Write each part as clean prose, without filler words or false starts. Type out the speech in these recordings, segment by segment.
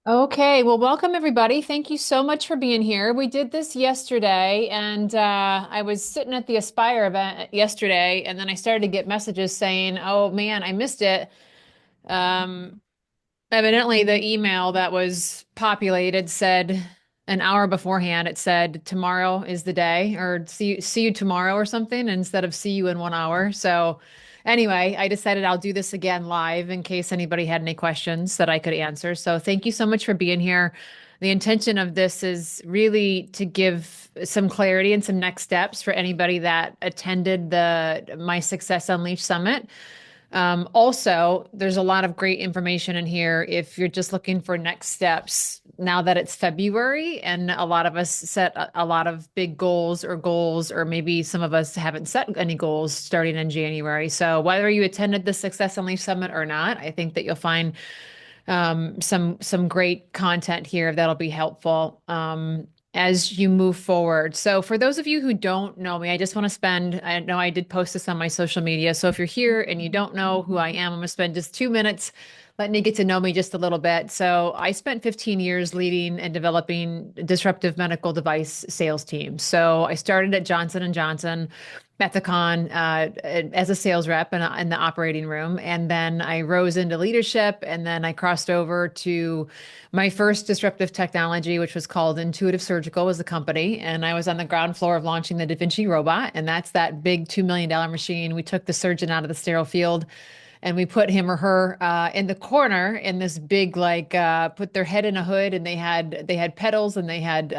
Okay, well, welcome everybody. Thank you so much for being here. We did this yesterday, and I was sitting at the Aspire event yesterday, and then I started to get messages saying, "Oh man, I missed it." Um, Evidently, the email that was populated said an hour beforehand, it said tomorrow is the day, or see you tomorrow or something instead of see you in 1 hour. So anyway, I decided I'll do this again live in case anybody had any questions that I could answer. So thank you so much for being here. The intention of this is really to give some clarity and some next steps for anybody that attended the My Success Unleashed Summit. Also, there's a lot of great information in here if you're just looking for next steps now that it's February and a lot of us set a lot of big goals, or maybe some of us haven't set any goals starting in January. So whether you attended the Success Unleashed Summit or not, I think that you'll find some great content here that'll be helpful as you move forward. So for those of you who don't know me, I just want to spend, I know I did post this on my social media. So if you're here and you don't know who I am, I'm going to spend just 2 minutes letting you get to know me just a little bit. So I spent 15 years leading and developing disruptive medical device sales teams. So I started at Johnson& and Johnson, Ethicon, as a sales rep in the operating room. And then I rose into leadership. And then I crossed over to my first disruptive technology, which was called Intuitive Surgical, was the company. And I was on the ground floor of launching the Da Vinci robot. And that's that big $2 million machine. We took the surgeon out of the sterile field and we put him or her in the corner in this big, like, put their head in a hood, and they had pedals, and they had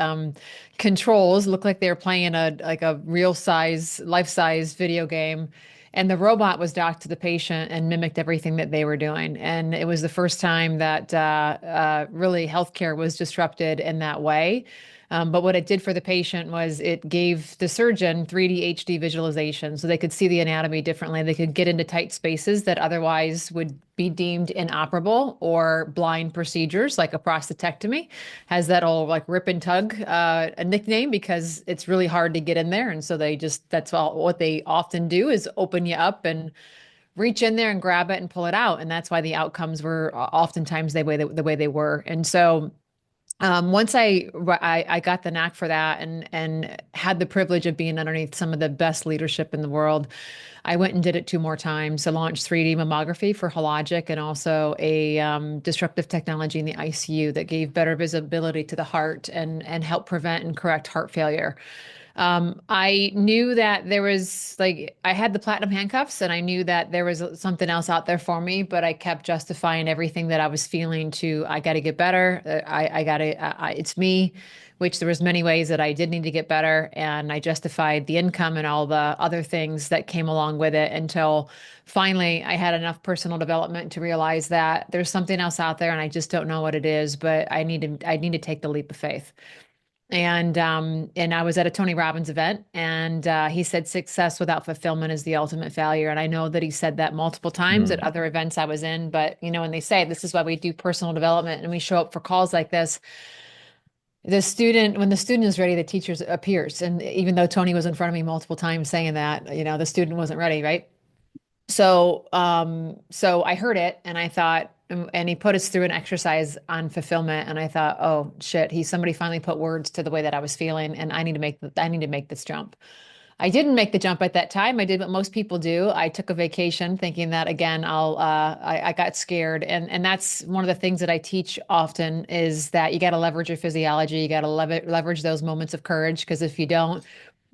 controls, looked like they were playing a real size, life size video game. And the robot was docked to the patient and mimicked everything that they were doing. And it was the first time that really healthcare was disrupted in that way. But what it did for the patient was it gave the surgeon 3D HD visualization so they could see the anatomy differently. They could get into tight spaces that otherwise would be deemed inoperable, or blind procedures like a prostatectomy has that old like rip and tug a nickname because it's really hard to get in there. And so that's all what they often do is open you up and reach in there and grab it and pull it out. And that's why the outcomes were oftentimes the way they were. And so once I got the knack for that and had the privilege of being underneath some of the best leadership in the world, I went and did it two more times. I launched 3D mammography for Hologic and also a disruptive technology in the ICU that gave better visibility to the heart and helped prevent and correct heart failure. I knew that there was like I had the platinum handcuffs and I knew that there was something else out there for me, but I kept justifying everything that I was feeling to I got to get better. I got to it's me, which there was many ways that I did need to get better, and I justified the income and all the other things that came along with it until finally I had enough personal development to realize that there's something else out there and I just don't know what it is, but I need to take the leap of faith. And I was at a Tony Robbins event, and he said success without fulfillment is the ultimate failure. And I know that he said that multiple times at Mm. other events I was in. But when they say this is why we do personal development and we show up for calls like this, when the student is ready, the teacher appears. And even though Tony was in front of me multiple times saying that, the student wasn't ready, right? So I heard it and I thought, and he put us through an exercise on fulfillment, and I thought, oh shit, somebody finally put words to the way that I was feeling, and I need to make this jump. I didn't make the jump at that time. I did what most people do. I took a vacation thinking that again, I got scared. And that's one of the things that I teach often is that you got to leverage your physiology. You got to leverage those moments of courage, because if you don't,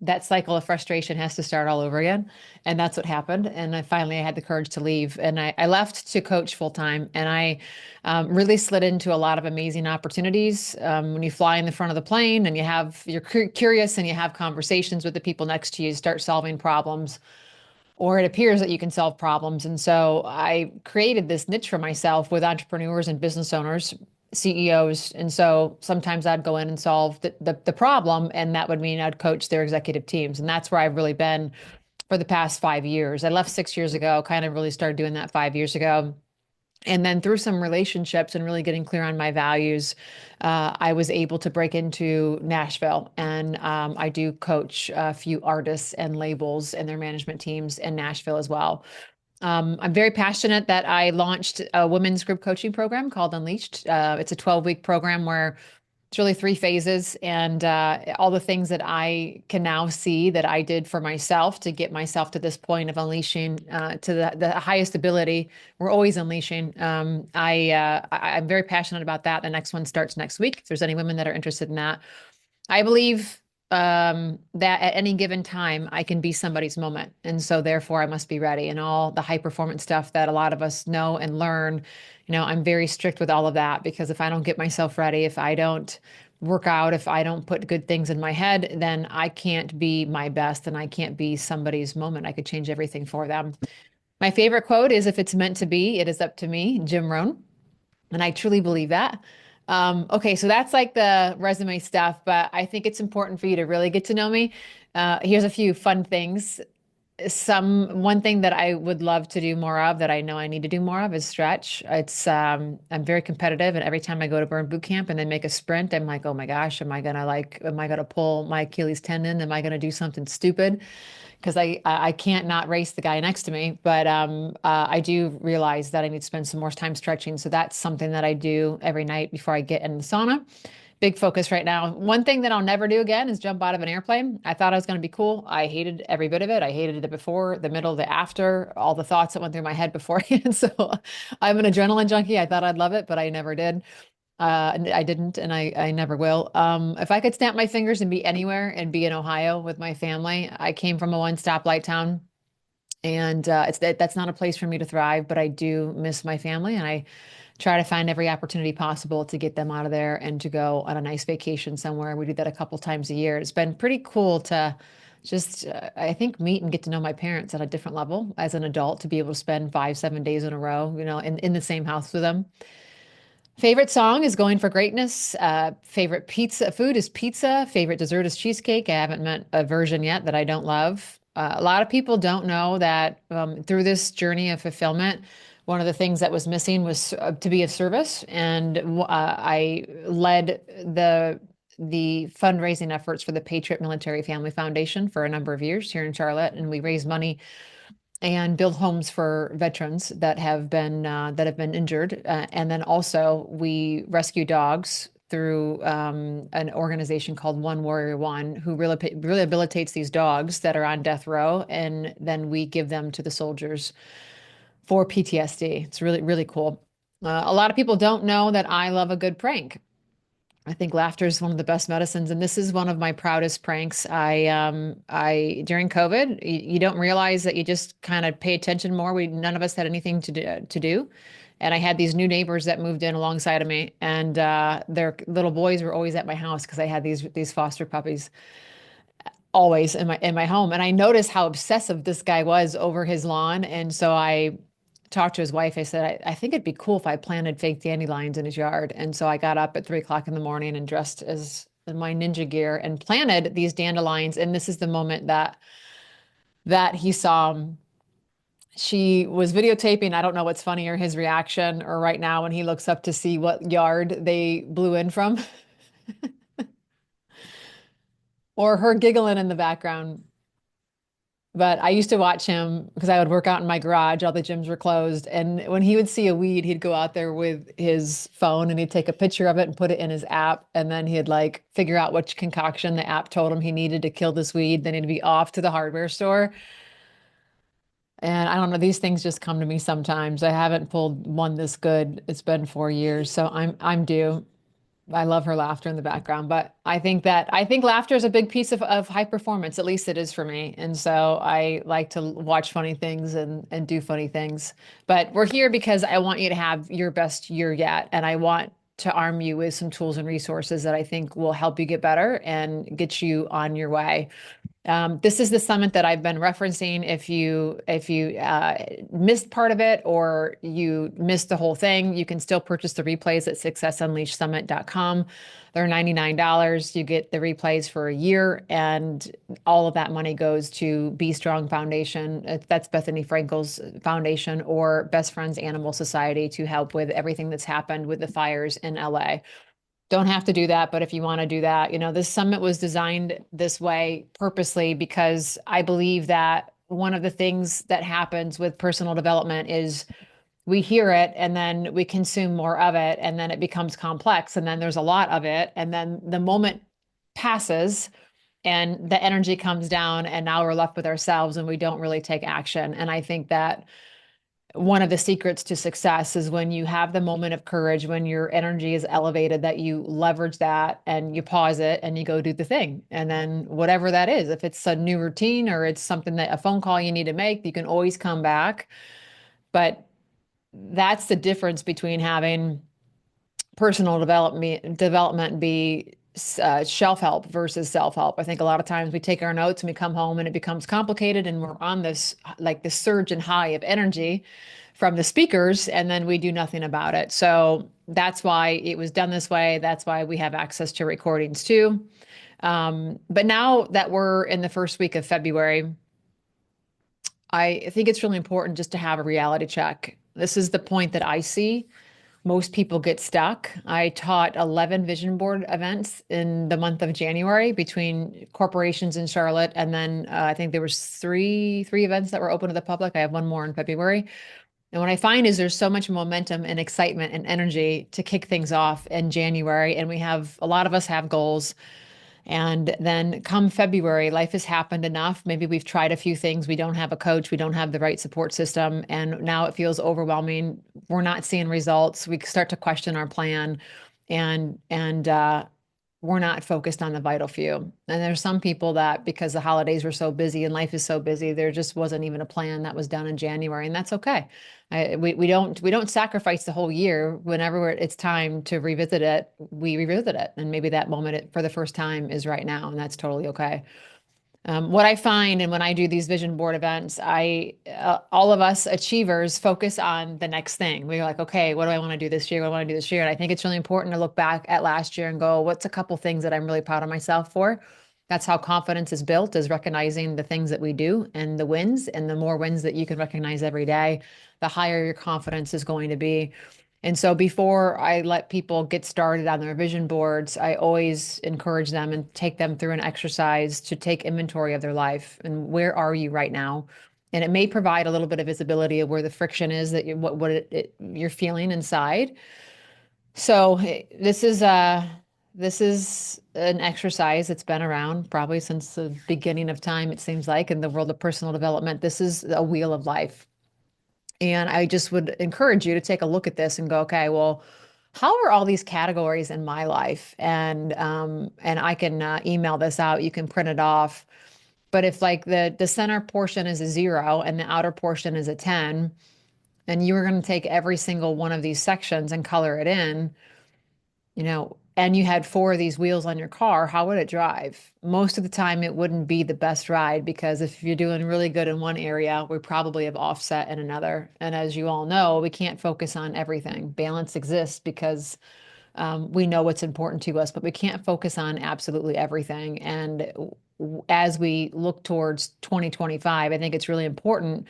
that cycle of frustration has to start all over again. And that's what happened. And I had the courage to leave, and I left to coach full time. And I really slid into a lot of amazing opportunities. When you fly in the front of the plane and you're curious and you have conversations with the people next to you, start solving problems, or it appears that you can solve problems. And so I created this niche for myself with entrepreneurs and business owners, CEOs. And so sometimes I'd go in and solve the problem, and that would mean I'd coach their executive teams. And that's where I've really been for the past 5 years. I left 6 years ago, kind of really started doing that 5 years ago. And then through some relationships and really getting clear on my values, I was able to break into Nashville. And I do coach a few artists and labels and their management teams in Nashville as well. I'm very passionate that I launched a women's group coaching program called Unleashed. It's a 12-week program where it's really three phases, and all the things that I can now see that I did for myself to get myself to this point of unleashing to the highest ability. We're always unleashing. I'm very passionate about that. The next one starts next week. If there's any women that are interested in that, I believe that at any given time, I can be somebody's moment. And so therefore I must be ready. And all the high performance stuff that a lot of us know and learn, I'm very strict with all of that because if I don't get myself ready, if I don't work out, if I don't put good things in my head, then I can't be my best and I can't be somebody's moment. I could change everything for them. My favorite quote is, if it's meant to be, it is up to me, Jim Rohn. And I truly believe that. Okay, so that's like the resume stuff, but I think it's important for you to really get to know me. Here's a few fun things. One thing that I would love to do more of that I know I need to do more of is stretch. I'm very competitive, and every time I go to burn boot camp and they make a sprint, I'm like, oh my gosh, am I gonna pull my Achilles tendon? Am I gonna do something stupid? Because I can't not race the guy next to me. But I do realize that I need to spend some more time stretching. So that's something that I do every night before I get in the sauna. Big focus right now. One thing that I'll never do again is jump out of an airplane. I thought I was going to be cool. I hated every bit of it. I hated the before, the middle, the after, all the thoughts that went through my head beforehand. So I'm an adrenaline junkie. I thought I'd love it, but I never did. I didn't, and I never will. If I could snap my fingers and be anywhere and be in Ohio with my family, I came from a one stoplight town, and that's not a place for me to thrive. But I do miss my family, and I try to find every opportunity possible to get them out of there and to go on a nice vacation somewhere. We do that a couple times a year. It's been pretty cool to just, I think, meet and get to know my parents at a different level as an adult to be able to spend 5, 7 days in a row, in the same house with them. Favorite song is Going for Greatness. Favorite pizza food is pizza. Favorite dessert is cheesecake. I haven't met a version yet that I don't love. A lot of people don't know that through this journey of fulfillment, one of the things that was missing was to be of service. And I led the fundraising efforts for the Patriot Military Family Foundation for a number of years here in Charlotte, and we raised money and build homes for veterans that have been injured, and then also we rescue dogs through an organization called One Warrior One, who rehabilitates these dogs that are on death row, and then we give them to the soldiers for PTSD. It's really really cool. A lot of people don't know that I love a good prank. I think laughter is one of the best medicines, and this is one of my proudest pranks. I during COVID, you don't realize that you just kind of pay attention more. None of us had anything to do, and I had these new neighbors that moved in alongside of me, and their little boys were always at my house because I had these foster puppies always in my home, and I noticed how obsessive this guy was over his lawn, and so I talked to his wife. I said, I think it'd be cool if I planted fake dandelions in his yard. And so I got up at 3 o'clock in the morning and dressed as in my ninja gear and planted these dandelions. And this is the moment that he saw 'em. She was videotaping. I don't know what's funnier, his reaction or right now when he looks up to see what yard they blew in from, or her giggling in the background. But I used to watch him because I would work out in my garage. All the gyms were closed. And when he would see a weed, he'd go out there with his phone and he'd take a picture of it and put it in his app. And then he'd like figure out which concoction the app told him he needed to kill this weed. Then he'd be off to the hardware store. And I don't know, these things just come to me sometimes. I haven't pulled one this good. It's been 4 years, so I'm due. I love her laughter in the background, but I think laughter is a big piece of high performance. At least it is for me. And so I like to watch funny things and do funny things. But we're here because I want you to have your best year yet. And I want to arm you with some tools and resources that I think will help you get better and get you on your way. This is the summit that I've been referencing. If you missed part of it or you missed the whole thing, you can still purchase the replays at successunleashedsummit.com. They're $99. You get the replays for a year, and all of that money goes to Be Strong Foundation. That's Bethany Frankel's foundation, or Best Friends Animal Society, to help with everything that's happened with the fires in LA. Don't have to do that, but if you want to do that, this summit was designed this way purposely because I believe that one of the things that happens with personal development is we hear it and then we consume more of it and then it becomes complex and then there's a lot of it and then the moment passes and the energy comes down and now we're left with ourselves and we don't really take action. And I think that one of the secrets to success is when you have the moment of courage, when your energy is elevated, that you leverage that and you pause it and you go do the thing. And then whatever that is, if it's a new routine or it's something that a phone call you need to make, you can always come back. But that's the difference between having personal development be shelf help versus self help. I think a lot of times we take our notes and we come home and it becomes complicated and we're on this like this surge and high of energy from the speakers and then we do nothing about it. So that's why it was done this way. That's why we have access to recordings too. But now that we're in the first week of February, I think it's really important just to have a reality check. This is the point that I see most people get stuck. I taught 11 vision board events in the month of January between corporations in Charlotte, and then I think there was three events that were open to the public. I have one more in February. And what I find is there's so much momentum and excitement and energy to kick things off in January, and we have a lot of us have goals. And then come February, life has happened enough. Maybe we've tried a few things. We don't have a coach. We don't have the right support system. And now it feels overwhelming. We're not seeing results. We start to question our plan and we're not focused on the vital few. And there's some people that because the holidays were so busy and life is so busy, there just wasn't even a plan that was done in January. And that's okay. We don't sacrifice the whole year. Whenever it's time to revisit it, we revisit it, and maybe that moment for the first time is right now, and that's totally okay. What I find, and when I do these vision board events, all of us achievers focus on the next thing. We're like, okay, what do I want to do this year? What do I want to do this year? And I think it's really important to look back at last year and go, what's a couple things that I'm really proud of myself for? That's how confidence is built, is recognizing the things that we do and the wins, and the more wins that you can recognize every day, the higher your confidence is going to be. And so before I let people get started on their vision boards, I always encourage them and take them through an exercise to take inventory of their life and where are you right now? And it may provide a little bit of visibility of where the friction is that you're feeling inside. So this is an exercise that's been around probably since the beginning of time, it seems like, in the world of personal development. This is a wheel of life. And I just would encourage you to take a look at this and go, okay, well, how are all these categories in my life? And I can email this out. You can print it off. But if like the center portion is a 0 and the outer portion is a 10, and you were going to take every single one of these sections and color it in, and you had 4 of these wheels on your car, how would it drive? Most of the time, it wouldn't be the best ride because if you're doing really good in one area, we probably have offset in another. And as you all know, we can't focus on everything. Balance exists because we know what's important to us, but we can't focus on absolutely everything. And as we look towards 2025, I think it's really important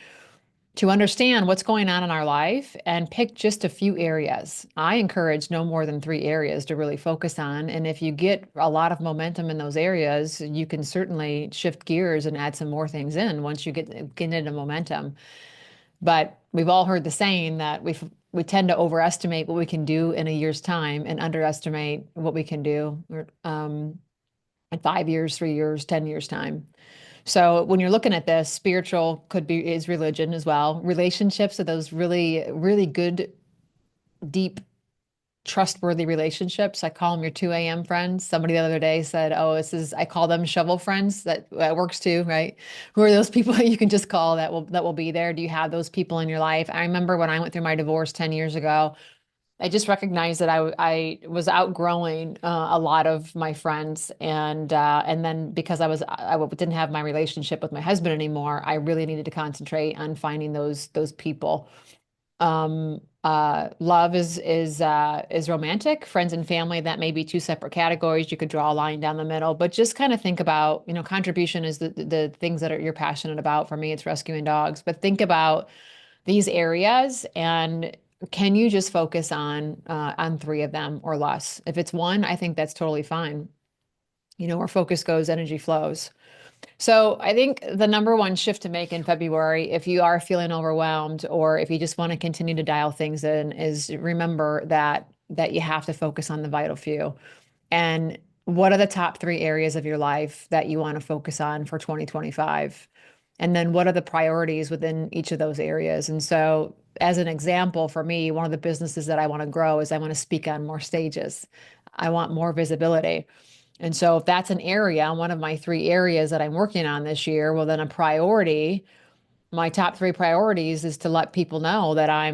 to understand what's going on in our life and pick just a few areas. I encourage no more than 3 areas to really focus on. And if you get a lot of momentum in those areas, you can certainly shift gears and add some more things in once you get into momentum. But we've all heard the saying that we tend to overestimate what we can do in a year's time and underestimate what we can do in 5 years, 3 years, 10 years time. So when you're looking at this, spiritual is religion as well. Relationships are those really, really good, deep, trustworthy relationships. I call them your 2 a.m. friends. Somebody the other day said, "Oh, I call them shovel friends." That works too, right? Who are those people that you can just call that will be there? Do you have those people in your life? I remember when I went through my divorce 10 years ago, I just recognized that I was outgrowing a lot of my friends, and then because I didn't have my relationship with my husband anymore, I really needed to concentrate on finding those people. Love is romantic. Friends and family, that may be 2 separate categories. You could draw a line down the middle, but just kind of think about, contribution is the things that you're passionate about. For me, it's rescuing dogs, but think about these areas and can you just focus on 3 of them or less? If it's one, I think that's totally fine. Where focus goes, energy flows. So I think the number one shift to make in February, if you are feeling overwhelmed or if you just want to continue to dial things in, is remember that you have to focus on the vital few. And what are the top three areas of your life that you want to focus on for 2025? And then what are the priorities within each of those areas? And so, as an example, for me, one of the businesses that I want to grow is I want to speak on more stages. I want more visibility. And so, if that's an area, one of my three areas that I'm working on this year, well, then a priority, my top three priorities is to let people know that I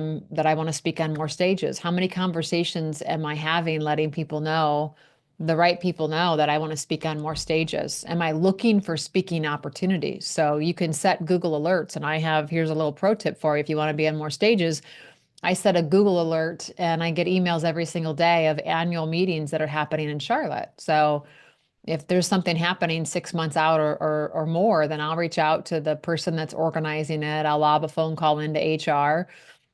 want to speak on more stages. How many conversations am I having letting people know, the right people know that I want to speak on more stages? Am I looking for speaking opportunities? So you can set Google alerts, and here's a little pro tip for you if you want to be on more stages. I set a Google alert and I get emails every single day of annual meetings that are happening in Charlotte. So if there's something happening 6 months out or more, then I'll reach out to the person that's organizing it. I'll lob a phone call into HR.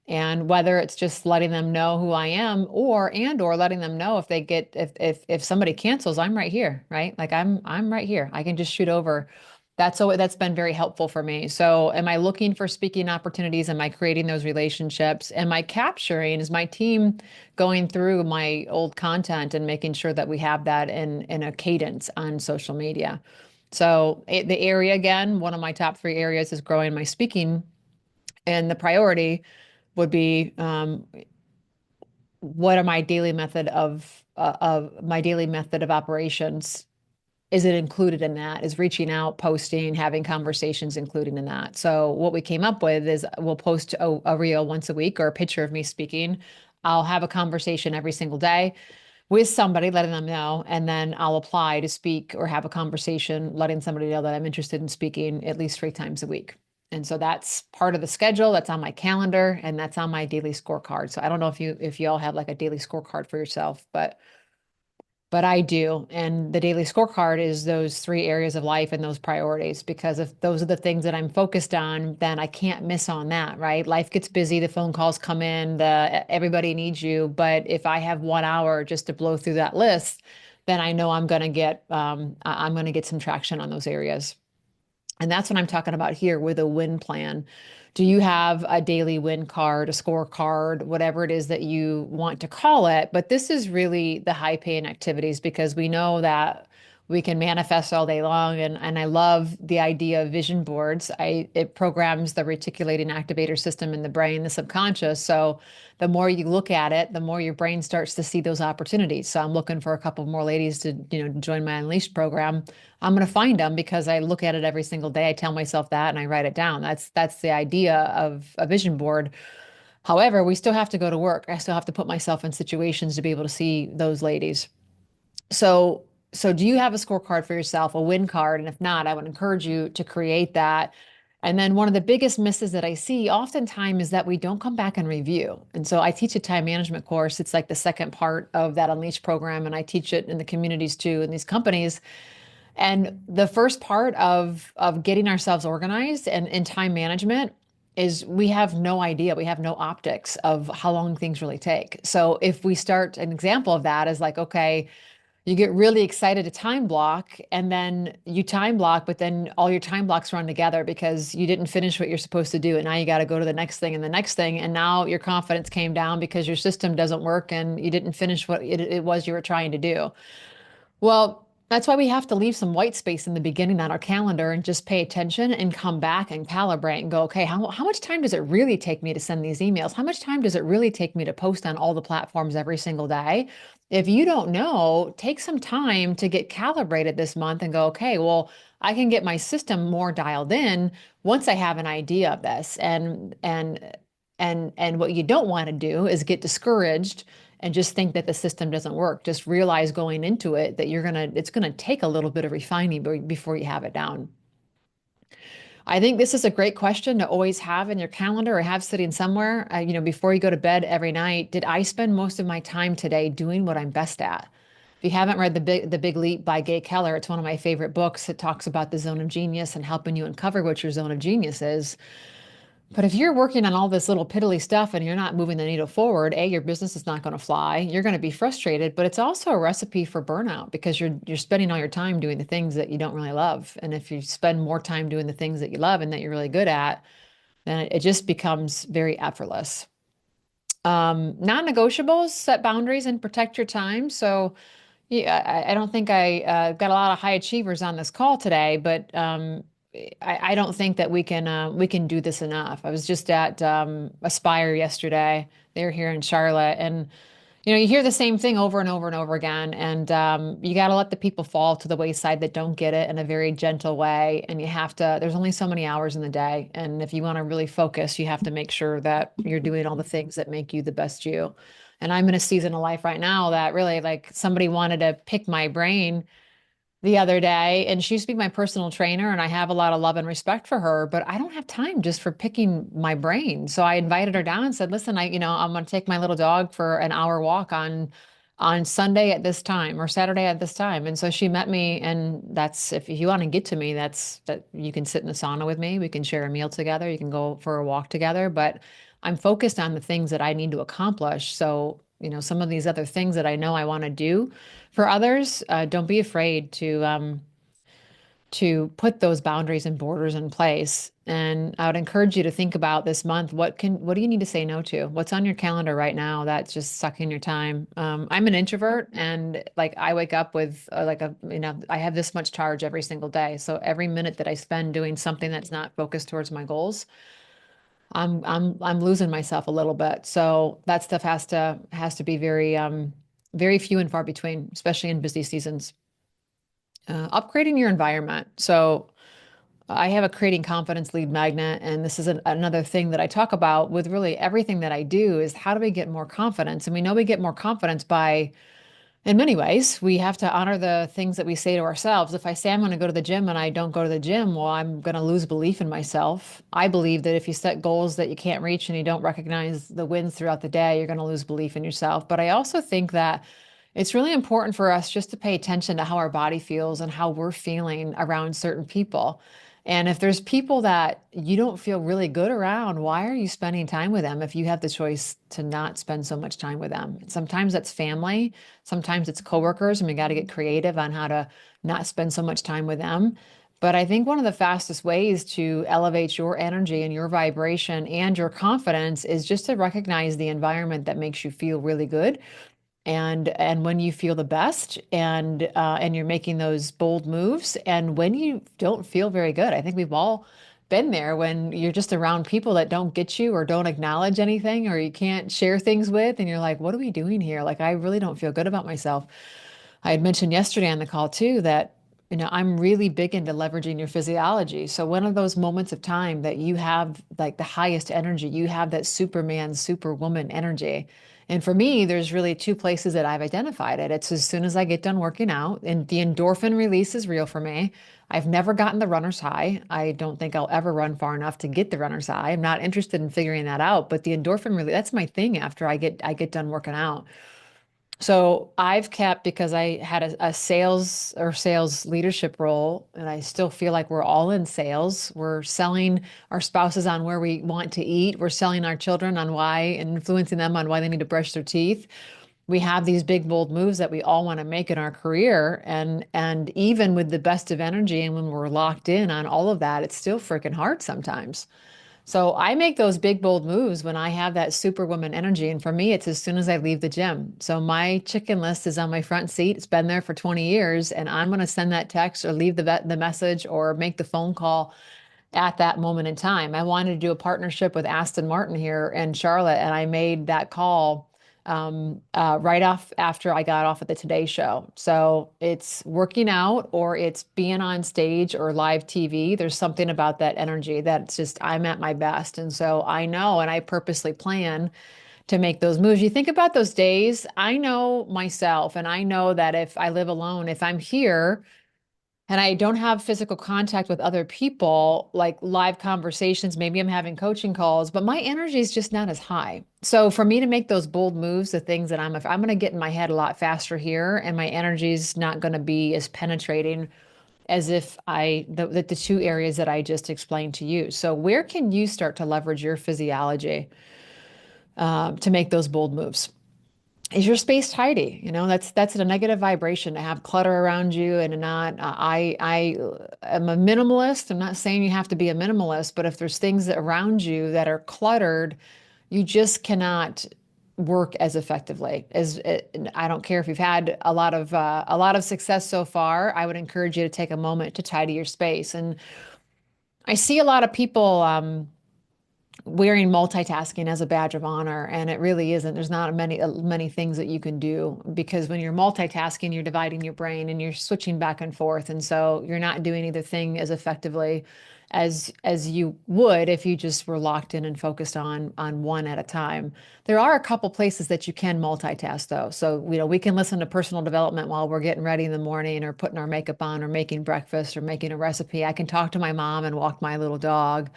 And whether it's just letting them know who I am or letting them know if they get if somebody cancels, I'm right here, right? Like I'm right here. I can just shoot over. That's been very helpful for me. So am I looking for speaking opportunities? Am I creating those relationships? Am I capturing? Is my team going through my old content and making sure that we have that in a cadence on social media? So the area again, one of my top three areas is growing my speaking, and the priority would be what are my daily method of my daily method of operations? Is it included in that? Is reaching out, posting, having conversations included in that? So what we came up with is we'll post a reel once a week or a picture of me speaking. I'll have a conversation every single day with somebody, letting them know, and then I'll apply to speak or have a conversation, letting somebody know that I'm interested in speaking at least 3 times a week. And so that's part of the schedule. That's on my calendar, and that's on my daily scorecard. So I don't know if you all have like a daily scorecard for yourself, but I do. And the daily scorecard is those three areas of life and those priorities, because if those are the things that I'm focused on, then I can't miss on that, right? Life gets busy, the phone calls come in, everybody needs you. But if I have 1 hour just to blow through that list, then I know I'm going to get some traction on those areas. And that's what I'm talking about here with a win plan. Do you have a daily win card, a scorecard, whatever it is that you want to call it? But this is really the high paying activities, because we know that we can manifest all day long. And I love the idea of vision boards. It programs the reticulating activator system in the brain, the subconscious. So the more you look at it, the more your brain starts to see those opportunities. So I'm looking for a couple more ladies to, join my Unleashed program. I'm going to find them because I look at it every single day. I tell myself that and I write it down. That's the idea of a vision board. However, we still have to go to work. I still have to put myself in situations to be able to see those ladies. So, so do you have a scorecard for yourself, a win card? And if not, I would encourage you to create that. And then one of the biggest misses that I see oftentimes is that we don't come back and review. And so I teach a time management course. It's like the second part of that Unleash program, and I teach it in the communities too, in these companies. And the first part of getting ourselves organized and in time management is we have no idea. We have no optics of how long things really take. So if we start, an example of that is like, okay, you get really excited to time block, and then you time block, but then all your time blocks run together because you didn't finish what you're supposed to do. And now you got to go to the next thing and the next thing. And now your confidence came down because your system doesn't work and you didn't finish what it was you were trying to do. Well, that's why we have to leave some white space in the beginning on our calendar and just pay attention and come back and calibrate and go, okay, how much time does it really take me to send these emails? How much time does it really take me to post on all the platforms every single day? If you don't know, take some time to get calibrated this month and go, okay, well, I can get my system more dialed in once I have an idea of this. And what you don't want to do is get discouraged and just think that the system doesn't work. Just realize going into it that it's gonna take a little bit of refining before you have it down. I think this is a great question to always have in your calendar or have sitting somewhere. Before you go to bed every night, did I spend most of my time today doing what I'm best at? If you haven't read the Big Leap by Gay Keller, it's one of my favorite books. It talks about the zone of genius and helping you uncover what your zone of genius is. But if you're working on all this little piddly stuff and you're not moving the needle forward, A, your business is not going to fly. You're going to be frustrated, but it's also a recipe for burnout because you're spending all your time doing the things that you don't really love. And if you spend more time doing the things that you love and that you're really good at, then it just becomes very effortless. Non-negotiables, set boundaries and protect your time. So yeah, I don't think I got a lot of high achievers on this call today, but I don't think that we can do this enough. I was just at Aspire yesterday. They're here in Charlotte, and you hear the same thing over and over and over again. And you got to let the people fall to the wayside that don't get it in a very gentle way. And you have to. There's only so many hours in the day, and if you want to really focus, you have to make sure that you're doing all the things that make you the best you. And I'm in a season of life right now that really like somebody wanted to pick my brain the other day, and she used to be my personal trainer, and I have a lot of love and respect for her, but I don't have time just for picking my brain. So I invited her down and said, "Listen, I'm going to take my little dog for an hour walk on Sunday at this time or Saturday at this time." And so she met me, and that's if you want to get to me, that's that you can sit in the sauna with me, we can share a meal together, you can go for a walk together, but I'm focused on the things that I need to accomplish. So, some of these other things that I know I want to do for others, don't be afraid to put those boundaries and borders in place. And I would encourage you to think about this month. What do you need to say no to? What's on your calendar right now that's just sucking your time? I'm an introvert, and like I wake up with I have this much charge every single day. So every minute that I spend doing something that's not focused towards my goals, I'm losing myself a little bit. So that stuff has to be very few and far between, especially in busy seasons. Upgrading your environment. So I have a creating confidence lead magnet, and this is another thing that I talk about with really everything that I do is how do we get more confidence? And we know we get more confidence by, in many ways, we have to honor the things that we say to ourselves. If I say I'm going to go to the gym and I don't go to the gym, well, I'm going to lose belief in myself. I believe that if you set goals that you can't reach and you don't recognize the wins throughout the day, you're going to lose belief in yourself. But I also think that it's really important for us just to pay attention to how our body feels and how we're feeling around certain people. And if there's people that you don't feel really good around, why are you spending time with them if you have the choice to not spend so much time with them? Sometimes that's family, sometimes it's coworkers, and we got to get creative on how to not spend so much time with them. But I think one of the fastest ways to elevate your energy and your vibration and your confidence is just to recognize the environment that makes you feel really good and when you feel the best and you're making those bold moves and when you don't feel very good. I think we've all been there when you're just around people that don't get you or don't acknowledge anything or you can't share things with and you're like, what are we doing here? Like, I really don't feel good about myself. I had mentioned yesterday on the call too that I'm really big into leveraging your physiology. So one of those moments of time that you have like the highest energy, you have that Superman, Superwoman energy. And for me, there's really two places that I've identified it. It's as soon as I get done working out, and the endorphin release is real for me. I've never gotten the runner's high. I don't think I'll ever run far enough to get the runner's high. I'm not interested in figuring that out, but the endorphin release, that's my thing after I get done working out. So I've kept because I had a sales or sales leadership role, and I still feel like we're all in sales. We're selling our spouses on where we want to eat. We're selling our children on why and influencing them on why they need to brush their teeth. We have these big, bold moves that we all want to make in our career. And even with the best of energy and when we're locked in on all of that, it's still freaking hard sometimes. So I make those big, bold moves when I have that superwoman energy. And for me, it's as soon as I leave the gym. So my chicken list is on my front seat. It's been there for 20 years. And I'm going to send that text or leave the message or make the phone call at that moment in time. I wanted to do a partnership with Aston Martin here in Charlotte, and I made that call right off after I got off at the Today Show. So it's working out or it's being on stage or live TV. There's something about that energy that's just, I'm at my best. And so I know, and I purposely plan to make those moves. You think about those days, I know myself, and I know that if I live alone, if I'm here, and I don't have physical contact with other people, like live conversations, maybe I'm having coaching calls, but my energy is just not as high. So for me to make those bold moves, the things that I'm going to get in my head a lot faster here, and my energy is not going to be as penetrating as if the two areas that I just explained to you. So where can you start to leverage your physiology to make those bold moves? Is your space tidy? That's a negative vibration to have clutter around you and to not. I am a minimalist. I'm not saying you have to be a minimalist, but if there's things that around you that are cluttered, you just cannot work as effectively. As I don't care if you've had a lot of success so far. I would encourage you to take a moment to tidy your space. And I see a lot of people. Wearing multitasking as a badge of honor, and it really isn't. There's not many things that you can do because when you're multitasking, you're dividing your brain and you're switching back and forth, and so you're not doing either thing as effectively as you would if you just were locked in and focused on one at a time. There are a couple places that you can multitask though. So, we can listen to personal development while we're getting ready in the morning or putting our makeup on or making breakfast or making a recipe. I can talk to my mom and walk my little dog.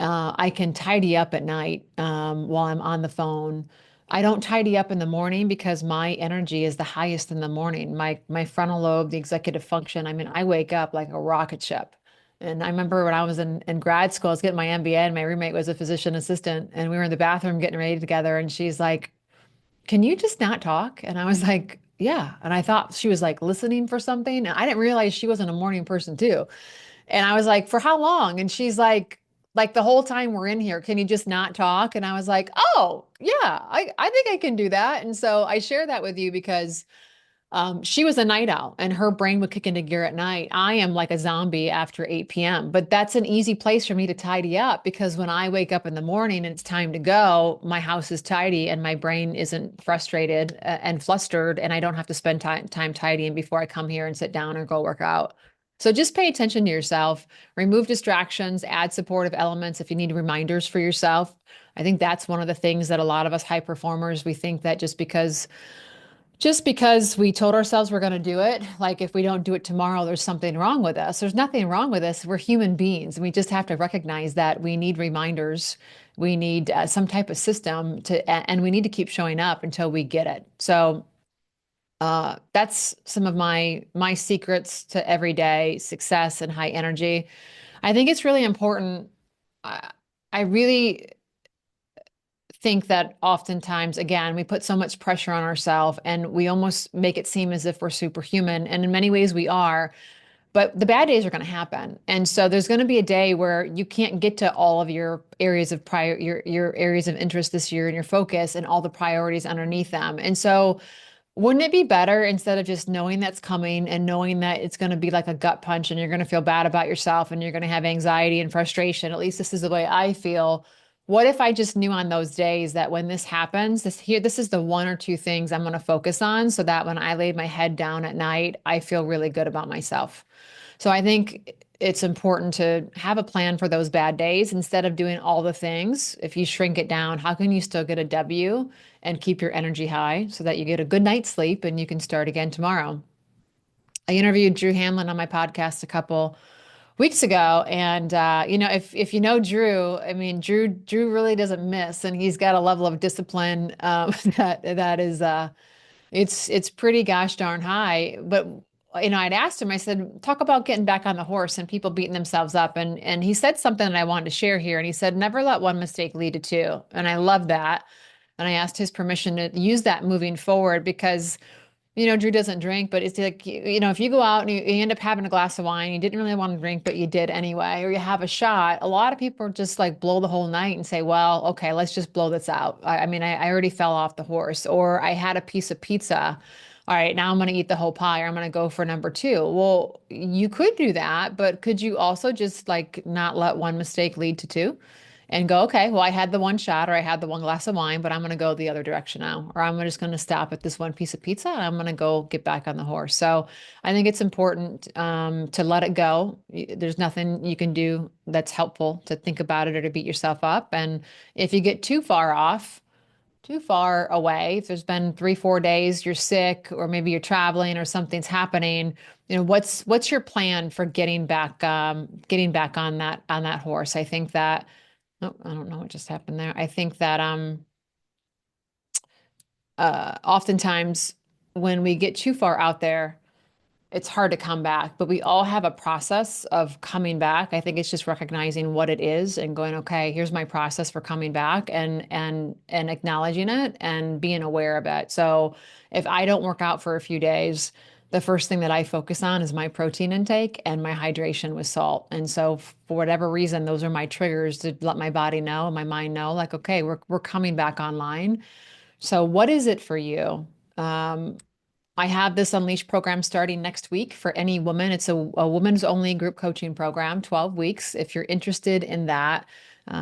I can tidy up at night while I'm on the phone. I don't tidy up in the morning because my energy is the highest in the morning. My frontal lobe, the executive function. I mean, I wake up like a rocket ship. And I remember when I was in grad school, I was getting my MBA, and my roommate was a physician assistant, and we were in the bathroom getting ready together, and she's like, "Can you just not talk?" And I was like, "Yeah." And I thought she was like listening for something. And I didn't realize she wasn't a morning person too. And I was like, "For how long?" And she's like the whole time we're in here, can you just not talk? And I was like, "Oh, yeah, I think I can do that." And so I share that with you because she was a night owl and her brain would kick into gear at night. I am like a zombie after 8 p.m., but that's an easy place for me to tidy up because when I wake up in the morning and it's time to go, my house is tidy and my brain isn't frustrated and flustered, and I don't have to spend time tidying before I come here and sit down or go work out. So just pay attention to yourself, remove distractions, add supportive elements if you need reminders for yourself. I think that's one of the things that a lot of us high performers, we think that just because we told ourselves we're going to do it, like if we don't do it tomorrow, there's something wrong with us. There's nothing wrong with us. We're human beings. We just have to recognize that we need reminders. We need some type of system and we need to keep showing up until we get it. So that's some of my secrets to everyday success and high energy. I think it's really important. I, I really think that oftentimes, again, we put so much pressure on ourselves and we almost make it seem as if we're superhuman. And in many ways, we are. But the bad days are going to happen. And so there's going to be a day where you can't get to all of your areas of your areas of interest this year and your focus and all the priorities underneath them. And so wouldn't it be better instead of just knowing that's coming and knowing that it's going to be like a gut punch and you're going to feel bad about yourself and you're going to have anxiety and frustration? At least this is the way I feel. What if I just knew on those days that when this happens, this is the one or two things I'm going to focus on so that when I lay my head down at night, I feel really good about myself. So I think it's important to have a plan for those bad days instead of doing all the things. If you shrink it down, how can you still get a W and keep your energy high so that you get a good night's sleep and you can start again tomorrow? I interviewed Drew Hamlin on my podcast a couple weeks ago, and if you know Drew, I mean Drew really doesn't miss, and he's got a level of discipline that is it's pretty gosh darn high. But I'd asked him, I said, talk about getting back on the horse and people beating themselves up. And he said something that I wanted to share here. And he said, never let one mistake lead to two. And I love that. And I asked his permission to use that moving forward because Drew doesn't drink, but it's like, if you go out and you end up having a glass of wine, you didn't really want to drink, but you did anyway, or you have a shot, a lot of people just like blow the whole night and say, well, okay, let's just blow this out. I mean, I already fell off the horse, or I had a piece of pizza. All right, now I'm going to eat the whole pie, or I'm going to go for number two. Well, you could do that, but could you also just like not let one mistake lead to two? And go, okay, well, I had the one shot or I had the one glass of wine, but I'm going to go the other direction now. Or I'm just going to stop at this one piece of pizza and I'm going to go get back on the horse. So I think it's important to let it go. There's nothing you can do that's helpful to think about it or to beat yourself up. And if you get too far off, too far away, if there's been 3, 4 days, you're sick, or maybe you're traveling or something's happening, what's your plan for getting back on that horse? I think that Oh, I don't know what just happened there. I think that oftentimes when we get too far out there, it's hard to come back, but we all have a process of coming back. I think it's just recognizing what it is and going, okay, here's my process for coming back and acknowledging it and being aware of it. So if I don't work out for a few days, the first thing that I focus on is my protein intake and my hydration with salt. And so for whatever reason, those are my triggers to let my body know, my mind know, like, okay, we're coming back online. So what is it for you? Um, I have this Unleash program starting next week for any woman. It's a women's only group coaching program, 12 weeks. If you're interested in that,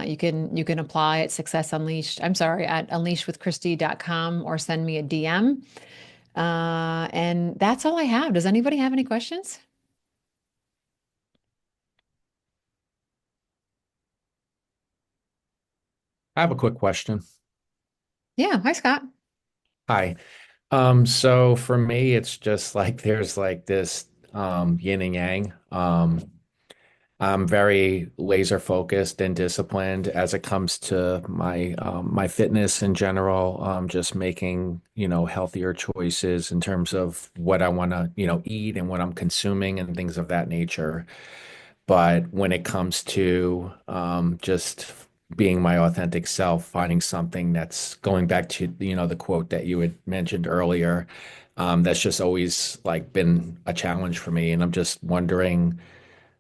you can apply at Success Unleashed. I'm sorry, at unleashwithchristy.com or send me a DM. And that's all I have. Does anybody have any questions? I have a quick question. Yeah. Hi, Scott. Hi. So for me, it's just like there's like this yin and yang. I'm very laser focused and disciplined as it comes to my fitness in general. Just making, healthier choices in terms of what I want to, eat and what I'm consuming and things of that nature. But when it comes to just being my authentic self, finding something that's going back to, the quote that you had mentioned earlier, that's just always like been a challenge for me. And I'm just wondering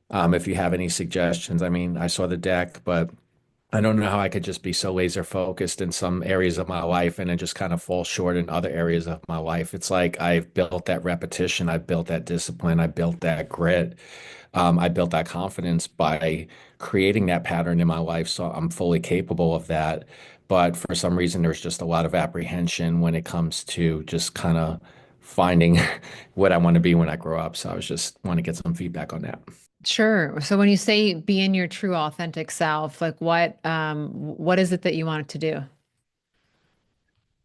if you have any suggestions. I mean, I saw the deck, but I don't know how I could just be so laser focused in some areas of my life and then just kind of fall short in other areas of my life. It's like I've built that repetition, I've built that discipline, I built that grit, I built that confidence by creating that pattern in my life. So I'm fully capable of that. But for some reason, there's just a lot of apprehension when it comes to just kind of finding what I want to be when I grow up. So I was just want to get some feedback on that. Sure. So when you say be in your true authentic self, like what is it that you want it to do?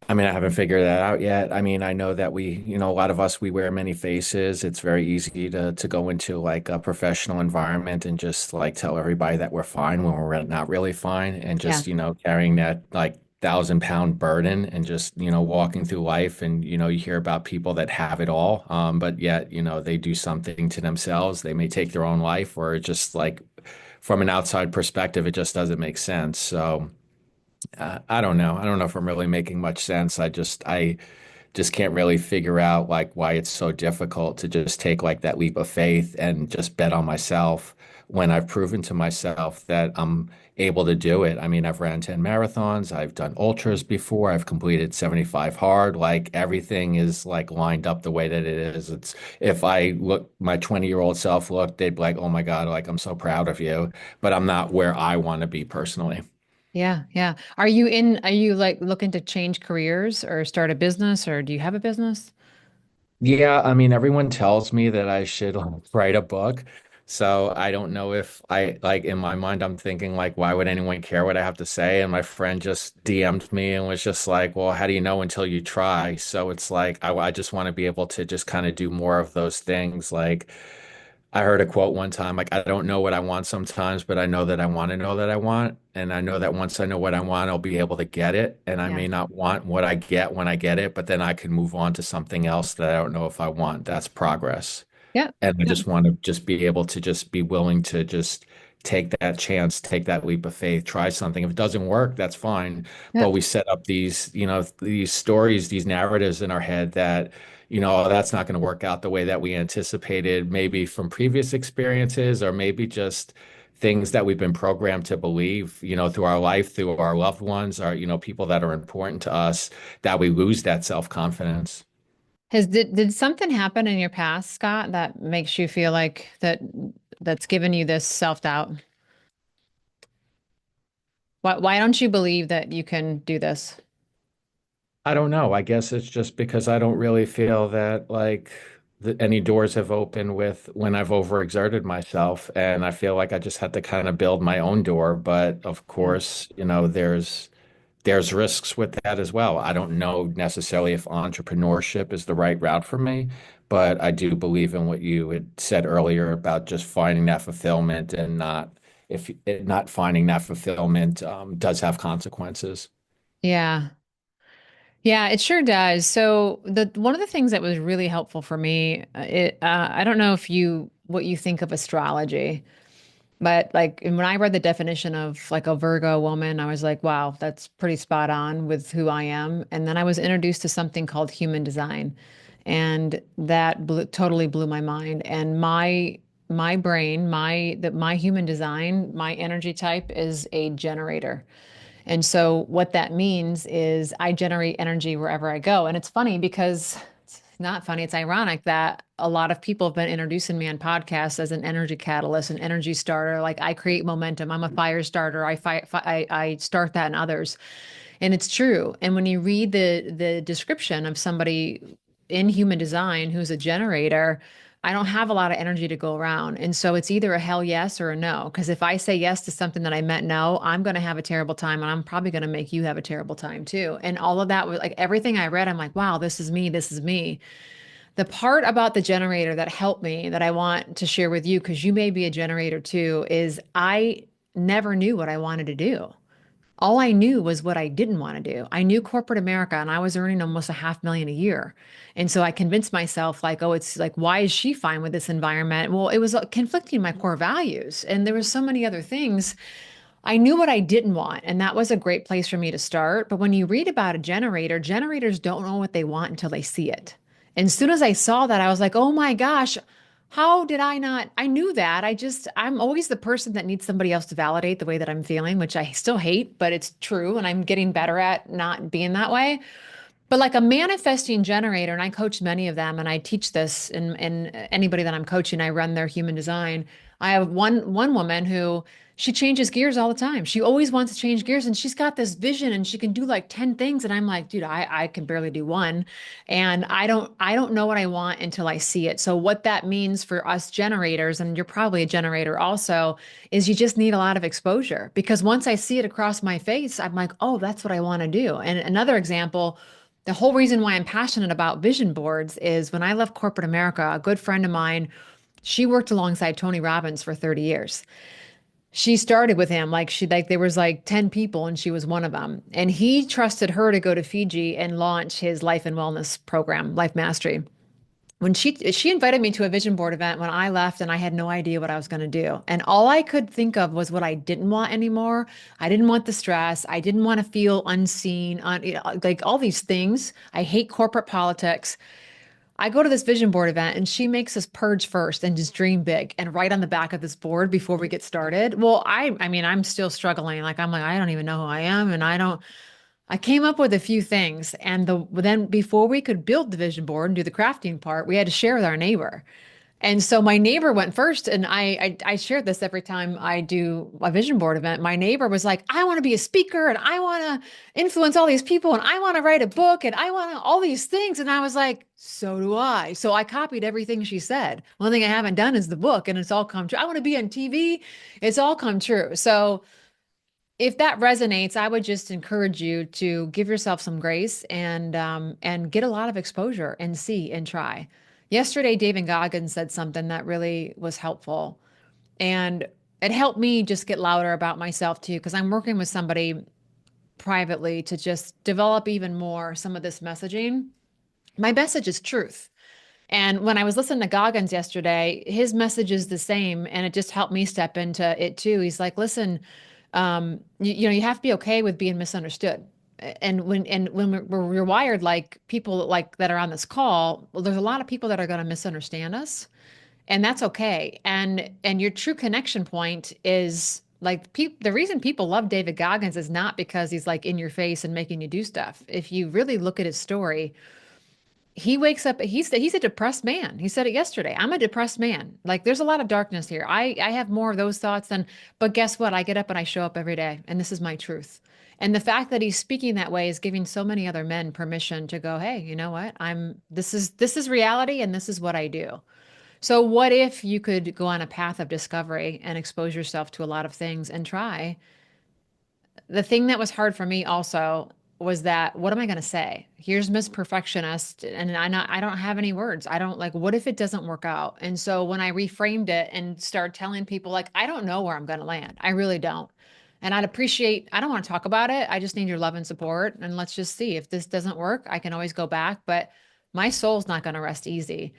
I mean, I haven't figured that out yet. I mean, I know that a lot of us, we wear many faces. It's very easy to go into like a professional environment and just like tell everybody that we're fine when we're not really fine, and Yeah. just, carrying that like 1,000-pound burden and just, walking through life. And, you hear about people that have it all, but yet, they do something to themselves. They may take their own life, or just like from an outside perspective, it just doesn't make sense. So, I don't know. I don't know if I'm really making much sense. I just can't really figure out like why it's so difficult to just take like that leap of faith and just bet on myself when I've proven to myself that I'm able to do it. I mean, I've ran 10 marathons, I've done ultras before, I've completed 75 hard. Like everything is like lined up the way that it is. It's if I look my 20-year-old self look, they'd be like, "Oh my God, like I'm so proud of you." But I'm not where I want to be personally. Yeah, yeah. Are you like looking to change careers or start a business or do you have a business? Yeah, I mean, everyone tells me that I should write a book. So I don't know if I like in my mind, I'm thinking like, why would anyone care what I have to say? And my friend just DM'd me and was just like, well, how do you know until you try? So it's like, I just want to be able to just kind of do more of those things. Like, I heard a quote one time, like, I don't know what I want sometimes, but I know that I want to know that I want. And I know that once I know what I want, I'll be able to get it. And I Yeah. may not want what I get when I get it, but then I can move on to something else that I don't know if I want. That's progress. Yeah. And I Yeah. just want to just be able to just be willing to just take that chance, take that leap of faith, try something. If it doesn't work, that's fine. Yeah. But we set up these, these stories, these narratives in our head that, "Oh, that's not going to work out the way that we anticipated, maybe from previous experiences, or maybe just things that we've been programmed to believe, through our life, through our loved ones, our, people that are important to us, that we lose that self-confidence." Did something happen in your past, Scott, that makes you feel like that's given you this self-doubt? Why don't you believe that you can do this? I don't know. I guess it's just because I don't really feel that like any doors have opened with when I've overexerted myself, and I feel like I just had to kind of build my own door. But of Yeah. course, there's risks with that as well. I don't know necessarily if entrepreneurship is the right route for me, but I do believe in what you had said earlier about just finding that fulfillment, and not finding that fulfillment does have consequences. Yeah. Yeah, it sure does. So the one of the things that was really helpful for me, I don't know if you what you think of astrology, but like and when I read the definition of like a Virgo woman, I was like, wow, that's pretty spot on with who I am. And then I was introduced to something called human design, and that totally blew my mind. And my brain, my human design, my energy type is a generator. And so what that means is I generate energy wherever I go. And it's funny because it's not funny, it's ironic that a lot of people have been introducing me on podcasts as an energy catalyst, an energy starter. Like I create momentum. I'm a fire starter. I start that in others. And it's true. And when you read the description of somebody in human design who's a generator, I don't have a lot of energy to go around. And so it's either a hell yes or a no. Because if I say yes to something that I meant no, I'm going to have a terrible time and I'm probably going to make you have a terrible time too. And all of that was like everything I read, I'm like, wow, this is me. This is me. The part about the generator that helped me that I want to share with you, because you may be a generator too, is I never knew what I wanted to do. All I knew was what I didn't want to do. I knew corporate America and I was earning almost a half million a year. And so I convinced myself like, oh, it's like, why is she fine with this environment? Well, it was conflicting my core values. And there was so many other things. I knew what I didn't want, and that was a great place for me to start. But when you read about a generator, generators don't know what they want until they see it. And as soon as I saw that, I was like, oh my gosh, how did I not? I knew that. I'm always the person that needs somebody else to validate the way that I'm feeling, which I still hate, but it's true. And I'm getting better at not being that way. But like a manifesting generator, and I coach many of them, and I teach this in anybody that I'm coaching, I run their human design. I have one woman who she changes gears all the time. She always wants to change gears, and she's got this vision, and she can do like 10 things. And I'm like, dude, I can barely do one, and I don't know what I want until I see it. So what that means for us generators, and you're probably a generator also, is you just need a lot of exposure because once I see it across my face, I'm like, oh, that's what I want to do. And another example. The whole reason why I'm passionate about vision boards is when I left corporate America, a good friend of mine, she worked alongside Tony Robbins for 30 years. She started with him like there was like 10 people and she was one of them. And he trusted her to go to Fiji and launch his life and wellness program, Life Mastery. When she invited me to a vision board event when I left and I had no idea what I was going to do. And all I could think of was what I didn't want anymore. I didn't want the stress. I didn't want to feel unseen, like all these things. I hate corporate politics. I go to this vision board event and she makes us purge first and just dream big and write on the back of this board before we get started. Well, I mean, I'm still struggling. Like I'm like, I don't even know who I am and I came up with a few things, and then before we could build the vision board and do the crafting part, we had to share with our neighbor. And so my neighbor went first, and I shared this every time I do a vision board event. My neighbor was like, "I want to be a speaker, and I want to influence all these people, and I want to write a book, and I want to, all these things." And I was like, "So do I." So I copied everything she said. One thing I haven't done is the book, and it's all come true. I want to be on TV. It's all come true. So if that resonates, I would just encourage you to give yourself some grace and get a lot of exposure and see and try. Yesterday, David Goggins said something that really was helpful, and it helped me just get louder about myself too, because I'm working with somebody privately to just develop even more some of this messaging. My message is truth. And when I was listening to Goggins yesterday, his message is the same, and it just helped me step into it too. He's like, listen, you have to be okay with being misunderstood. And when we're wired like people like that are on this call, well, there's a lot of people that are going to misunderstand us, and that's okay. And your true connection point is like the reason people love David Goggins is not because he's like in your face and making you do stuff. If you really look at his story, he wakes up, he's a depressed man. He said it yesterday. I'm a depressed man. Like there's a lot of darkness here. I have more of those thoughts than, but guess what? I get up and I show up every day, and this is my truth. And the fact that he's speaking that way is giving so many other men permission to go, hey, you know what? This is reality and this is what I do. So what if you could go on a path of discovery and expose yourself to a lot of things and try? The thing that was hard for me also was that what am I going to say? Here's Miss Perfectionist, and I don't have any words. I don't like. What if it doesn't work out? And so when I reframed it and started telling people like I don't know where I'm going to land, I really don't. And I don't want to talk about it. I just need your love and support. And let's just see if this doesn't work, I can always go back, but my soul's not going to rest easy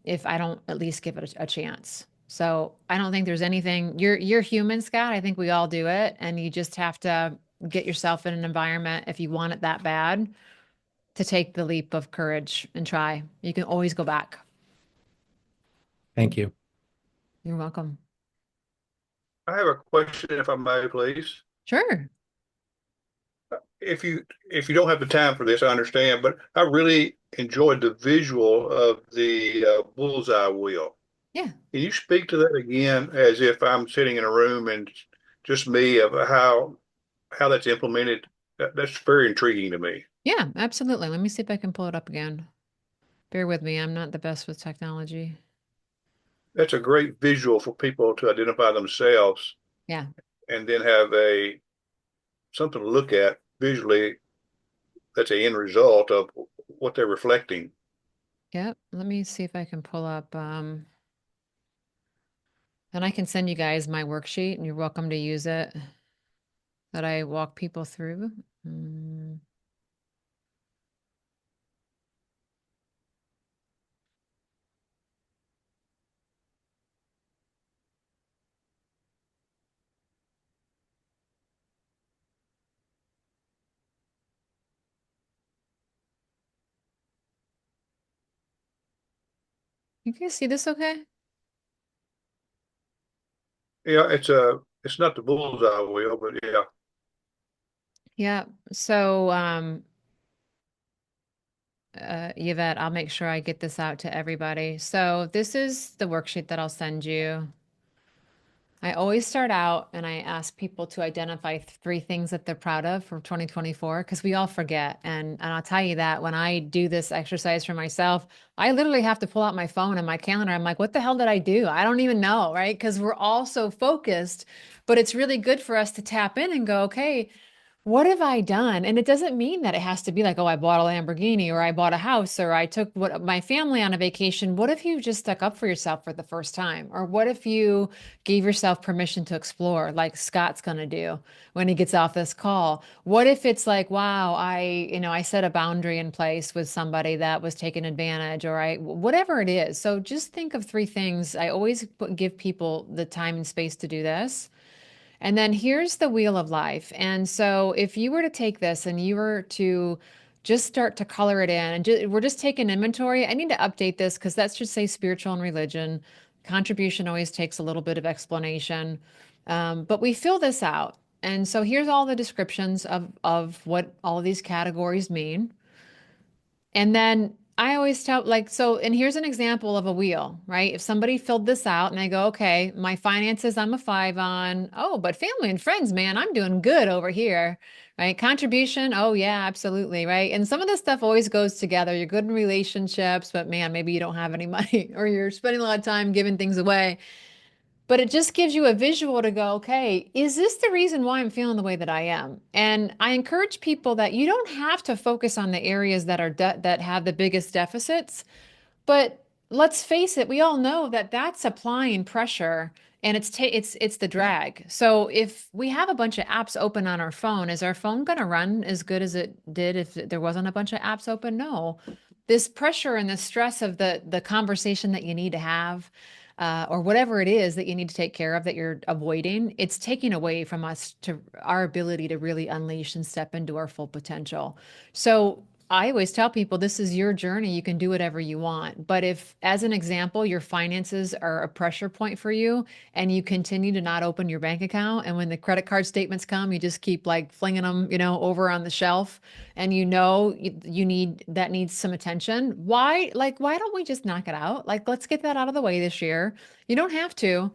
if I don't at least give it a chance. So I don't think there's anything you're human, Scott. I think we all do it. And you just have to get yourself in an environment if you want it that bad to take the leap of courage and try. You can always go back. Thank you. You're welcome. I have a question, if I may, please. Sure. If you don't have the time for this, I understand, but I really enjoyed the visual of the bullseye wheel. Yeah. Can you speak to that again, as if I'm sitting in a room and just me, of how that's implemented? That's very intriguing to me. Yeah, absolutely. Let me see if I can pull it up again. Bear with me. I'm not the best with technology. That's a great visual for people to identify themselves Yeah. and then have a something to look at visually. That's the end result of what they're reflecting. Yep. Let me see if I can pull up and I can send you guys my worksheet and you're welcome to use it that I walk people through. Mm. You guys see this okay? Yeah, it's not the bullseye wheel, but yeah. Yeah. So Yvette, I'll make sure I get this out to everybody. So this is the worksheet that I'll send you. I always start out and I ask people to identify three things that they're proud of for 2024 because we all forget. And I'll tell you that when I do this exercise for myself, I literally have to pull out my phone and my calendar. I'm like, what the hell did I do? I don't even know, right? Because we're all so focused, but it's really good for us to tap in and go, okay, what have I done? And it doesn't mean that it has to be like, oh, I bought a Lamborghini or I bought a house or I took my family on a vacation. What if you just stuck up for yourself for the first time? Or what if you gave yourself permission to explore like Scott's going to do when he gets off this call? What if it's like, wow, I set a boundary in place with somebody that was taking advantage or whatever it is. So just think of three things. I always give people the time and space to do this. And then here's the wheel of life. And so if you were to take this and you were to just start to color it in, and we're just taking inventory. I need to update this because that should say spiritual and religion. Contribution always takes a little bit of explanation. But we fill this out. And so here's all the descriptions of what all of these categories mean. And then I always tell, like, so, and here's an example of a wheel, right? If somebody filled this out and I go, okay, my finances, I'm a 5 on. Oh, but family and friends, man, I'm doing good over here, right? Contribution, oh, yeah, absolutely, right? And some of this stuff always goes together. You're good in relationships, but man, maybe you don't have any money or you're spending a lot of time giving things away. But it just gives you a visual to go, okay, is this the reason why I'm feeling the way that I am? And I encourage people that you don't have to focus on the areas that that have the biggest deficits, but let's face it, we all know that that's applying pressure and it's the drag. So if we have a bunch of apps open on our phone, is our phone going to run as good as it did if there wasn't a bunch of apps open? No. This pressure and the stress of the conversation that you need to have, or whatever it is that you need to take care of that you're avoiding, it's taking away from us to our ability to really unleash and step into our full potential. So I always tell people this is your journey. You can do whatever you want. But if, as an example, your finances are a pressure point for you and you continue to not open your bank account, and when the credit card statements come, you just keep like flinging them, over on the shelf, and you need that needs some attention. Why don't we just knock it out? Like, let's get that out of the way this year. You don't have to.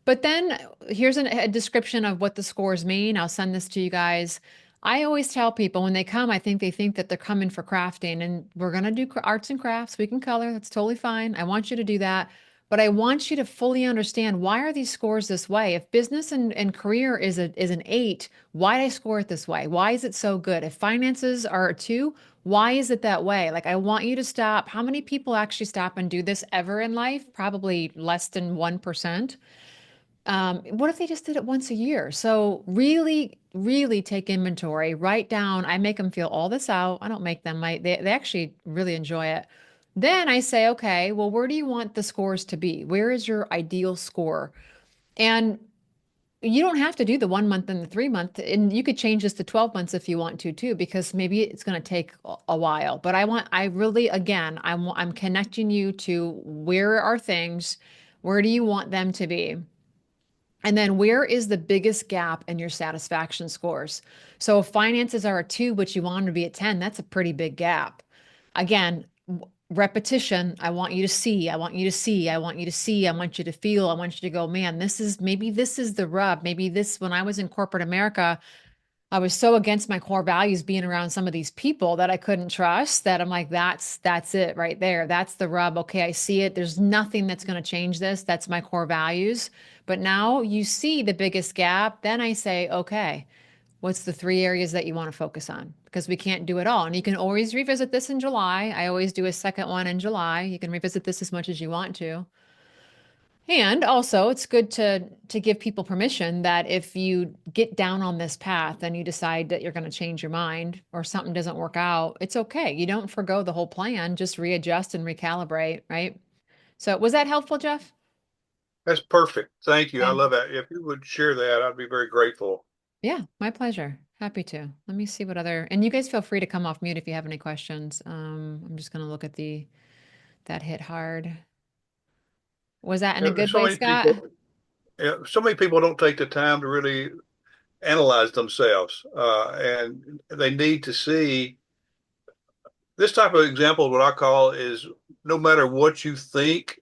But then here's a description of what the scores mean. I'll send this to you guys. I always tell people when they come, I think they think that they're coming for crafting, and we're going to do arts and crafts. We can color. That's totally fine. I want you to do that. But I want you to fully understand, why are these scores this way? If business and career is an 8, why did I score it this way? Why is it so good? If finances are a 2, why is it that way? Like, I want you to stop. How many people actually stop and do this ever in life? Probably less than 1%. What if they just did it once a year? So really, really take inventory, write down. I make them feel all this out. I don't make them. They actually really enjoy it. Then I say, okay, well, where do you want the scores to be? Where is your ideal score? And you don't have to do the 1 month and the 3 month, and you could change this to 12 months if you want to too, because maybe it's going to take a while. But I really, again, I'm connecting you to where are things, where do you want them to be? And then where is the biggest gap in your satisfaction scores? So if finances are a 2, but you want them to be at 10, that's a pretty big gap. Again, repetition. I want you to see, I want you to see, I want you to see, I want you to feel, I want you to go, man, maybe this is the rub. Maybe this, when I was in corporate America, I was so against my core values being around some of these people that I couldn't trust, that I'm like, that's it right there. That's the rub. Okay, I see it. There's nothing that's going to change this. That's my core values. But now you see the biggest gap. Then I say, okay, what's the 3 areas that you want to focus on? Because we can't do it all. And you can always revisit this in July. I always do a second one in July. You can revisit this as much as you want to. And also, it's good to give people permission that if you get down on this path and you decide that you're going to change your mind or something doesn't work out, it's okay. You don't forgo the whole plan, just readjust and recalibrate, right? So, was that helpful, Jeff? That's perfect. Thank you. I Yeah. love that. If you would share that, I'd be very grateful. Yeah, my pleasure. Happy to. Let me see what other, and you guys feel free to come off mute if you have any questions. I'm just going to look at that hit hard. Was that in a good So way, many Scott? people, yeah, so many people don't take the time to really analyze themselves, and they need to see this type of example. What I call is no matter what you think,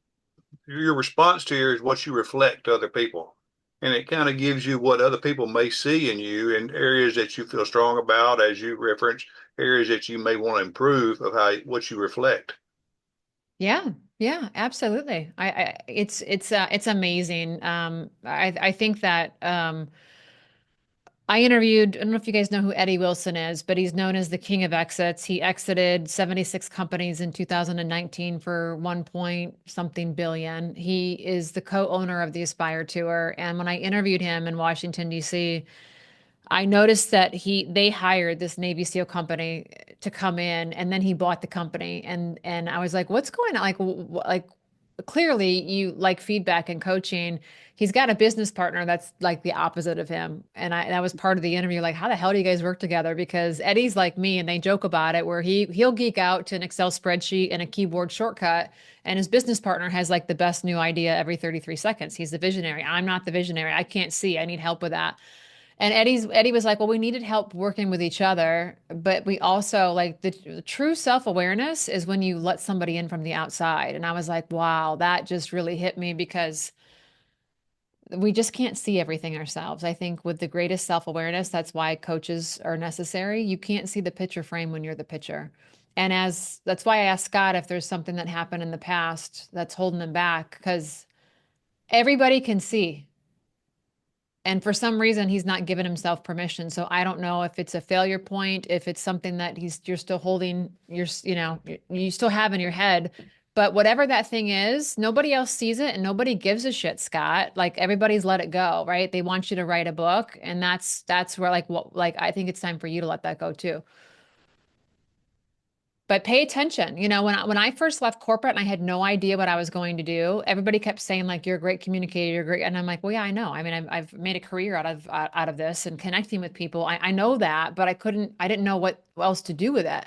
your response to it is what you reflect to other people. And it kind of gives you what other people may see in you in areas that you feel strong about, as you reference, areas that you may want to improve of how what you reflect. Yeah, yeah, absolutely. It's amazing. I think that I interviewed, I don't know if you guys know who Eddie Wilson is, but he's known as the king of exits. He exited 76 companies in 2019 for 1 point something billion. He is the co-owner of the Aspire Tour. And when I interviewed him in Washington, D.C., I noticed that they hired this Navy SEAL company to come in, and then he bought the company, and I was like, what's going on? Like clearly you like feedback and coaching. He's got a business partner that's like the opposite of him. And that was part of the interview. Like, how the hell do you guys work together? Because Eddie's like me, and they joke about it, where he'll geek out to an Excel spreadsheet and a keyboard shortcut. And his business partner has like the best new idea every 33 seconds. He's the visionary. I'm not the visionary. I can't see. I need help with that. And Eddie was like, well, we needed help working with each other, but we also like the true self-awareness is when you let somebody in from the outside. And I was like, wow, that just really hit me because we just can't see everything ourselves. I think with the greatest self-awareness, that's why coaches are necessary. You can't see the picture frame when you're the pitcher. And that's why I asked Scott if there's something that happened in the past that's holding them back, because everybody can see. And for some reason, he's not given himself permission. So I don't know if it's a failure point, if it's something that you're still holding, you still have in your head. But whatever that thing is, nobody else sees it and nobody gives a shit, Scott. Like everybody's let it go, right? They want you to write a book, and that's where like I think it's time for you to let that go too. But pay attention. When I first left corporate and I had no idea what I was going to do, everybody kept saying like, "You're a great communicator, you're great," and I'm like, "Well, yeah, I know. I mean, I've made a career out of this and connecting with people. I know that, but I didn't know what else to do with it."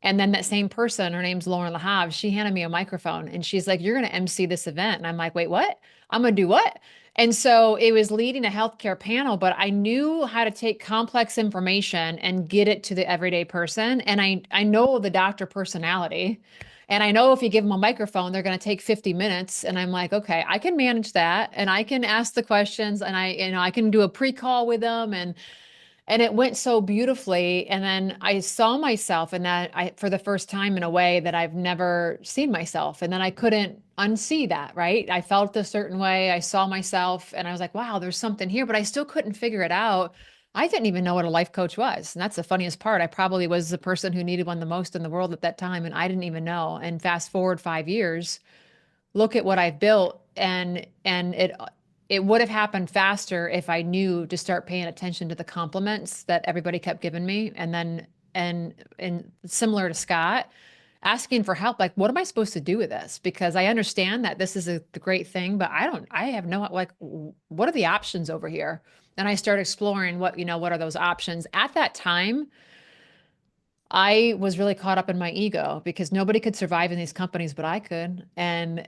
And then that same person, her name's Lauren Lahav, she handed me a microphone and she's like, "You're going to MC this event." And I'm like, "Wait, what? I'm going to do what?" And so it was leading a healthcare panel, but I knew how to take complex information and get it to the everyday person. And I know the doctor personality. And I know if you give them a microphone, they're going to take 50 minutes. And I'm like, okay, I can manage that. And I can ask the questions, and I can do a pre-call with them. And it went so beautifully. And then I saw myself in that for the first time in a way that I've never seen myself. And then I couldn't unsee that, right? I felt a certain way. I saw myself and I was like, wow, there's something here, but I still couldn't figure it out. I didn't even know what a life coach was. And that's the funniest part. I probably was the person who needed one the most in the world at that time. And I didn't even know. And fast forward 5 years, look at what I've built, and it would have happened faster if I knew to start paying attention to the compliments that everybody kept giving me. And then, and similar to Scott, asking for help, like, what am I supposed to do with this? Because I understand that this is the great thing, but I have no, like, what are the options over here? And I started exploring what are those options. At that time, I was really caught up in my ego because nobody could survive in these companies, but I could. And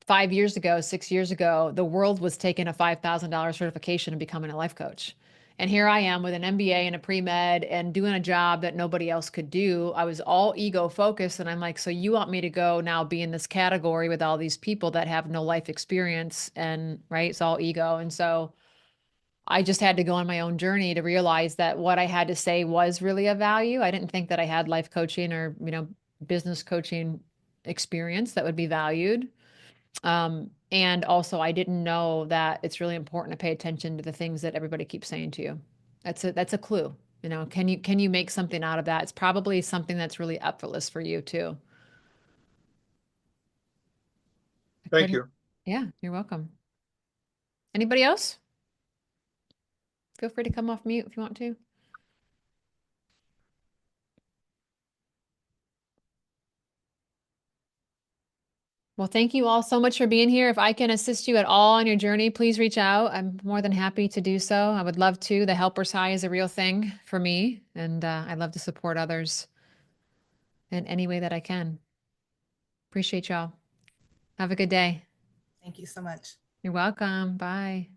5 years ago, 6 years ago, the world was taking a $5,000 certification and becoming a life coach. And here I am with an MBA and a pre-med and doing a job that nobody else could do. I was all ego focused. And I'm like, so you want me to go now be in this category with all these people that have no life experience, and right? It's all ego. And so I just had to go on my own journey to realize that what I had to say was really of value. I didn't think that I had life coaching or, business coaching experience that would be valued. And also I didn't know that it's really important to pay attention to the things that everybody keeps saying to you. That's a clue. Can you make something out of that? It's probably something that's really effortless for you too. I Thank couldn't, you. yeah, you're welcome. Anybody else? Feel free to come off mute if you want to. Well, thank you all so much for being here. If I can assist you at all on your journey, please reach out. I'm more than happy to do so. I would love to. The helper's high is a real thing for me, and I love to support others in any way that I can. Appreciate y'all. Have a good day. Thank you so much. You're welcome. Bye.